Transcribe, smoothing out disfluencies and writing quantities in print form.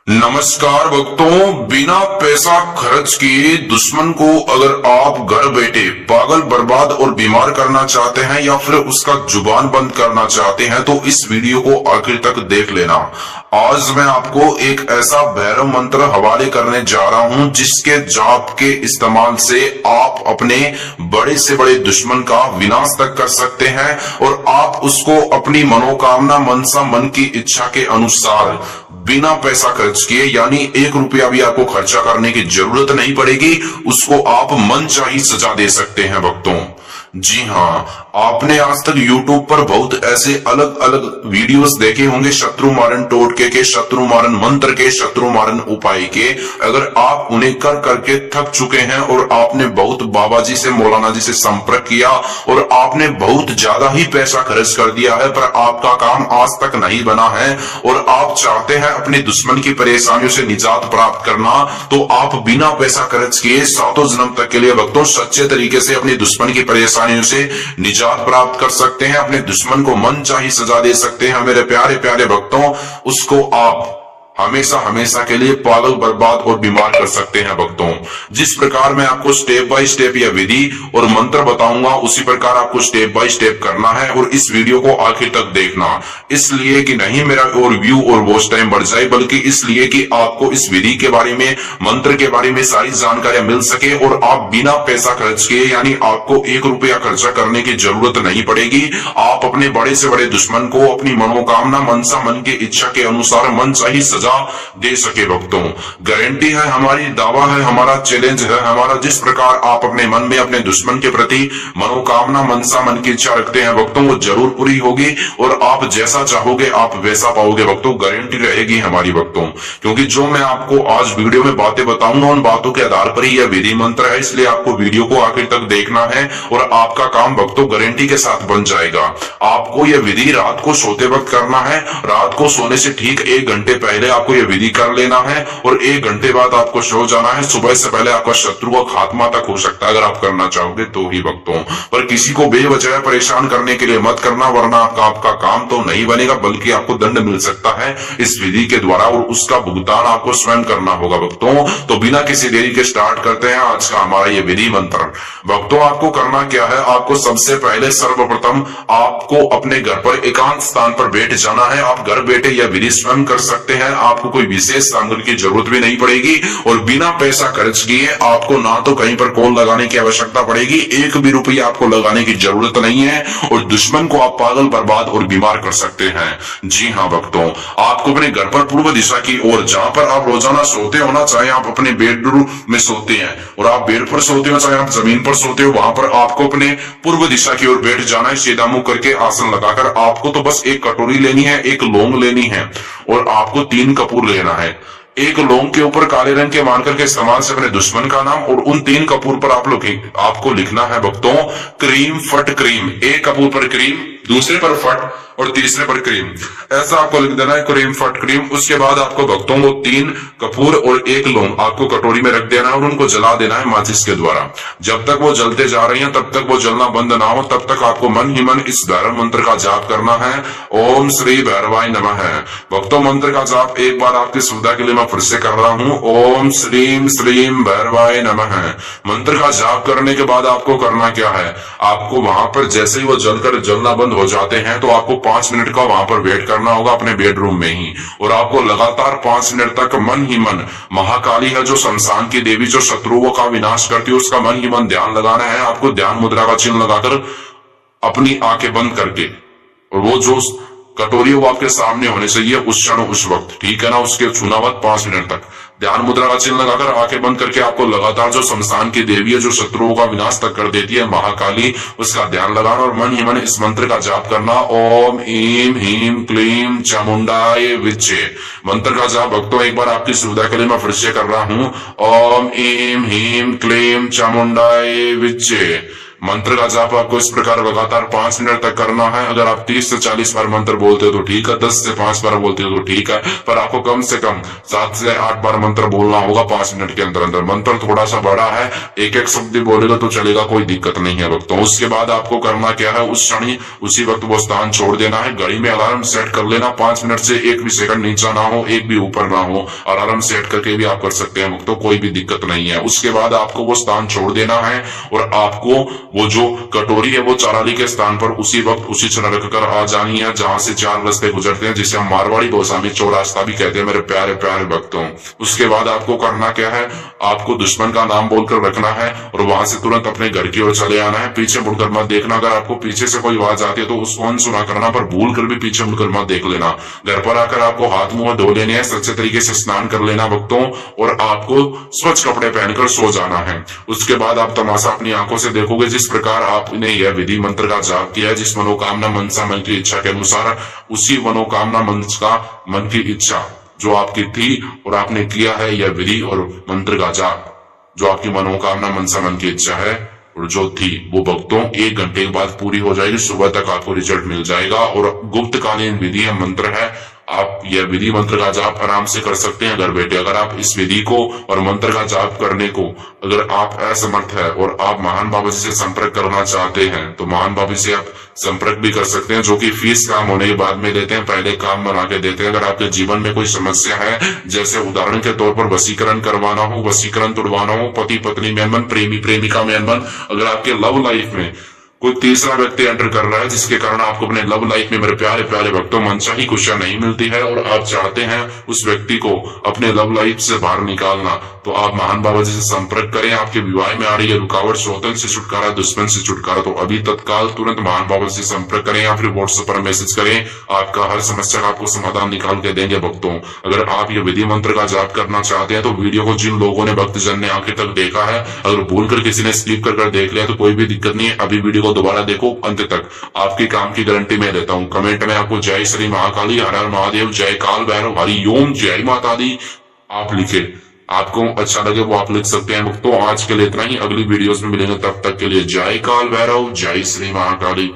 नमस्कार भक्तों, बिना पैसा खर्च किए दुश्मन को अगर आप घर बैठे पागल, बर्बाद और बीमार करना चाहते हैं या फिर उसका जुबान बंद करना चाहते हैं तो इस वीडियो को आखिर तक देख लेना। आज मैं आपको एक ऐसा भैरव मंत्र हवाले करने जा रहा हूं जिसके जाप के इस्तेमाल से आप अपने बड़े से बड़े दुश्मन का विनाश तक कर सकते हैं और आप उसको अपनी मनोकामना, मनसा, मन की इच्छा के अनुसार बिना पैसा खर्च किए, यानी 1 रुपया भी आपको खर्चा करने की जरूरत नहीं पड़ेगी, उसको आप मनचाही सजा दे सकते हैं भक्तों। जी हाँ, आपने आज तक YouTube पर बहुत ऐसे अलग अलग वीडियोस देखे होंगे शत्रु मारन टोटके के, शत्रु मारन मंत्र के, शत्रु मारन उपाय के। अगर आप उन्हें कर करके थक चुके हैं और आपने बहुत बाबा जी से, मौलाना जी से संपर्क किया और आपने बहुत ज्यादा ही पैसा खर्च कर दिया है पर आपका काम आज तक नहीं बना है और आप चाहते हैं अपने दुश्मन की परेशानियों से निजात प्राप्त करना, तो आप बिना पैसा खर्च किए सातों जन्म तक के लिए भक्तों सच्चे तरीके से अपने दुश्मन की परेशानियों से निजात प्राप्त कर सकते हैं, अपने दुश्मन को मनचाही सजा दे सकते हैं। मेरे प्यारे प्यारे भक्तों, उसको आप हमेशा हमेशा के लिए पागल, बर्बाद और बीमार कर सकते हैं भक्तों। जिस प्रकार मैं आपको स्टेप बाय स्टेप या विधि और मंत्र बताऊंगा उसी प्रकार आपको स्टेप बाय स्टेप करना है और इस वीडियो को आखिर तक देखना, इसलिए कि नहीं मेरा और व्यू और वॉच टाइम बढ़ जाए, बल्कि इसलिए कि आपको इस विधि के बारे में, मंत्र के बारे में सारी जानकारियां मिल सके और आप बिना पैसा खर्च किए, यानी आपको 1 रुपया खर्चा करने की जरूरत नहीं पड़ेगी, आप अपने बड़े से बड़े दुश्मन को अपनी मनोकामना, मनसा, मन की इच्छा के अनुसार मनचाही सजा दे सके भक्तों। गारंटी है हमारी, दावा है हमारा, चैलेंज है हमारा। जिस प्रकार आप अपने मन में अपने दुश्मन के प्रति मनोकामना, मनसा, मन की इच्छा रखते हैं भक्तों, वो जरूर पूरी होगी और आप जैसा चाहोगे आप वैसा पाओगे भक्तों, गारंटी रहेगी हमारी भक्तों। क्योंकि जो मैं आपको आज वीडियो में बातें बताऊंगा उन बातों के आधार पर ही यह विधि मंत्र है, इसलिए आपको वीडियो को आखिर तक देखना है और आपका काम भक्तों गारंटी के साथ बन जाएगा। आपको यह विधि रात को सोते वक्त करना है, रात को सोने से ठीक 1 घंटे पहले आपको यह विधि कर लेना है और 1 घंटे बाद आपको सो जाना है। सुबह से पहले आपका शत्रु का खात्मा तक हो सकता है अगर आप करना चाहोगे तो ही भक्तों, पर किसी को बेवजह परेशान करने के लिए मत करना, वरना आपका काम तो नहीं बनेगा बल्कि आपको दंड मिल सकता है इस विधि के द्वारा और उसका भुगतान आपको स्वयं करना होगा भक्तों। तो बिना किसी देरी के स्टार्ट करते हैं आज का हमारा ये विधि मंत्र। भक्तों, आपको करना क्या है, आपको सबसे पहले सर्वप्रथम आपको अपने घर पर एकांत स्थान पर बैठ जाना है। आप घर बैठे यह विधि स्वयं कर सकते हैं, आपको कोई विशेष सामग्री की जरूरत भी नहीं पड़ेगी और बिना पैसा खर्च किए आपको ना तो कहीं पर कॉल लगाने की आवश्यकता पड़ेगी, 1 भी रुपया आपको लगाने की जरूरत नहीं है और दुश्मन को आप पागल, बर्बाद और बीमार कर सकते हैं। जी हाँ भक्तों, आपको अपने घर पर पूर्व दिशा की ओर, जहां पर आप रोजाना सोते हो ना, चाहे आप अपने बेडरूम में सोते हैं और आप बेड पर सोते हो, चाहे आप जमीन पर सोते हो, वहां पर आपको अपने पूर्व दिशा की ओर बैठ जाना है, सीधा मुंह करके आसन लगाकर। आपको तो बस 1 कटोरी लेनी है, 1 लौंग लेनी है और आपको 3 कपूर लेना है। 1 लौंग के ऊपर काले रंग के मार्कर के इस्तेमाल से अपने दुश्मन का नाम और उन 3 कपूर पर आपको लिखना है भक्तों, क्रीम फट क्रीम। 1 कपूर पर क्रीम, दूसरे पर फट और तीसरे पर क्रीम, ऐसा आपको लिख देना है, क्रीम फट क्रीम। उसके बाद आपको भक्तों वो 3 कपूर और 1 लौंग आपको कटोरी में रख देना है और उनको जला देना है माचिस के द्वारा। जब तक वो जलते जा रही हैं तब तक वो जलना बंद ना हो, तब तक आपको मन ही मन इस भैरव मंत्र का जाप करना है। ओम श्री भैरवाय नमः है भक्तों। मंत्र का जाप एक बार आपकी सुविधा के लिए मैं फिर से कर रहा हूँ, ओम श्रीम श्रीम भैरवाय नमः है। मंत्र का जाप करने के बाद आपको करना क्या है, आपको वहां पर जैसे ही वो जलना बंद हो जाते हैं तो आपको 5 मिनट का वहां पर वेट करना होगा अपने बेडरूम में ही और आपको लगातार 5 मिनट तक मन ही मन महाकाली है जो शमशान की देवी, जो शत्रुओं का विनाश करती है, उसका मन ही मन ध्यान लगाना है। आपको ध्यान मुद्रा का चिन्ह लगाकर अपनी आंखें बंद करके, और वो जो कटोरी वो आपके सामने होने चाहिए उस क्षण उस वक्त, ठीक है ना, उसके छूना मत 5 मिनट तक। ध्यान मुद्रा का चिन्ह लगाकर आंखें बंद करके आपको लगातार जो शमशान की देवी है, जो शत्रुओं का विनाश तक कर देती है, महाकाली, उसका ध्यान लगाना और मन ही मन इस मंत्र का जाप करना, ओम ईम हीम क्लीम चामुंडाय विच्चे। मंत्र का जाप भक्तों एक बार आपकी सुविधा के लिए मैं फिर से कर रहा हूँ, ओम ईम हीम क्लीम चामुंडाय विच्चे। मंत्र का जाप आपको इस प्रकार लगातार 5 मिनट तक करना है। अगर आप 30 से 40 बार मंत्र बोलते हो तो ठीक है, 10 से 5 बार बोलते हो तो ठीक है, पर आपको कम से कम 7 से 8 बार मंत्र बोलना होगा 5 मिनट के अंदर अंदर। मंत्र थोड़ा सा बड़ा है, एक एक शब्द बोलेगा तो चलेगा, कोई दिक्कत नहीं है भक्तों। उसके बाद आपको करना क्या है, उस क्षण ही उसी वक्त वो स्थान छोड़ देना है। घड़ी में अलार्म सेट कर लेना, 5 मिनट से एक भी सेकंड नीचा ना हो, एक भी ऊपर ना हो। अलार्म सेट करके भी आप कर सकते हैं भक्तों, कोई भी दिक्कत नहीं है। उसके बाद आपको वो स्थान छोड़ देना है और आपको वो जो कटोरी है वो चाराली के स्थान पर उसी वक्त उसी क्षण रखकर आ जानी है जहां से 4 रास्ते गुजरते हैं, जिसे हम मारवाड़ी भाषा में चौरास्ता भी कहते हैं मेरे प्यारे प्यारे भक्तों। उसके बाद आपको करना क्या है, आपको दुश्मन का नाम बोलकर रखना है और वहां से तुरंत अपने घर की ओर चले आना है। पीछे मुड़कर मत देखना, अगर आपको पीछे से कोई आवाज आती है तो उसको अनसुना करना, पर भूल कर भी पीछे मुड़कर मत देख लेना। घर पर आकर आपको हाथ मुंह धो लेने हैं, सच्चे तरीके से स्नान कर लेना भक्तों, और आपको स्वच्छ कपड़े पहनकर सो जाना है। उसके बाद आप तमाशा अपनी आंखों से देखोगे जिस प्रकार आपने यह विधि मंत्र का जाप किया है, जिस मनोकामना मनसा मन की इच्छा के अनुसार, उसी मनोकामना मन की इच्छा जो आपकी थी और आपने किया है यह विधि और मंत्र का जाप, जो आपकी मनोकामना मनसा मन की इच्छा है और जो थी वो भक्तों 1 घंटे के बाद पूरी हो जाएगी। सुबह तक आपको रिजल्ट मिल जाएगा और गुप्तकालीन विधि है, मंत्र है। आप यह विधि मंत्र का जाप आराम से कर सकते हैं घर बैठे। अगर आप इस विधि को और मंत्र का जाप करने को अगर आप असमर्थ है और आप महान बाबा जी से संपर्क करना चाहते हैं तो महान बाबा से आप संपर्क भी कर सकते हैं, जो कि फीस काम होने के बाद में देते हैं, पहले काम बना के देते हैं। अगर आपके जीवन में कोई समस्या है, जैसे उदाहरण के तौर पर वशीकरण करवाना हो, वशीकरण तोड़वाना हो, पति पत्नी में अनबन, प्रेमी प्रेमिका में अनबन, अगर आपके लव लाइफ में कोई तीसरा व्यक्ति एंटर कर रहा है जिसके कारण आपको अपने लव लाइफ में मेरे प्यारे प्यारे भक्तों मनचाही खुशियां नहीं मिलती है और आप चाहते हैं उस व्यक्ति को अपने लव लाइफ से बाहर निकालना, तो आप महान बाबा जी से संपर्क करें। आपके विवाह में आ रही है रुकावट, सौतन से छुटकारा, दुश्मन से छुटकारा, तो अभी तत्काल तुरंत महान बाबा जी से संपर्क करें या फिर व्हाट्सएप पर मैसेज करें। आपका हर समस्या का आपको समाधान निकाल के देंगे भक्तों। अगर आप ये विधि मंत्र का जाप करना चाहते हैं तो वीडियो को जिन लोगों ने भक्तजन ने आखिर तक देखा है, अगर भूल कर किसी ने स्किप कर देख लिया तो कोई भी दिक्कत नहीं है, अभी वीडियो को दोबारा देखो अंत तक, आपके काम की गारंटी मैं देता हूँ। कमेंट में आपको जय श्री महाकाली, हर हर महादेव, जय काल भैरव, हरि ओम, जय माता दी आप लिखे। आपको अच्छा लगे वो आप लिख सकते हैं भक्तों। आज के लिए इतना ही, अगली वीडियोस में मिलेंगे, तब तक के लिए जय काल भैरव, जय श्री महाकाली।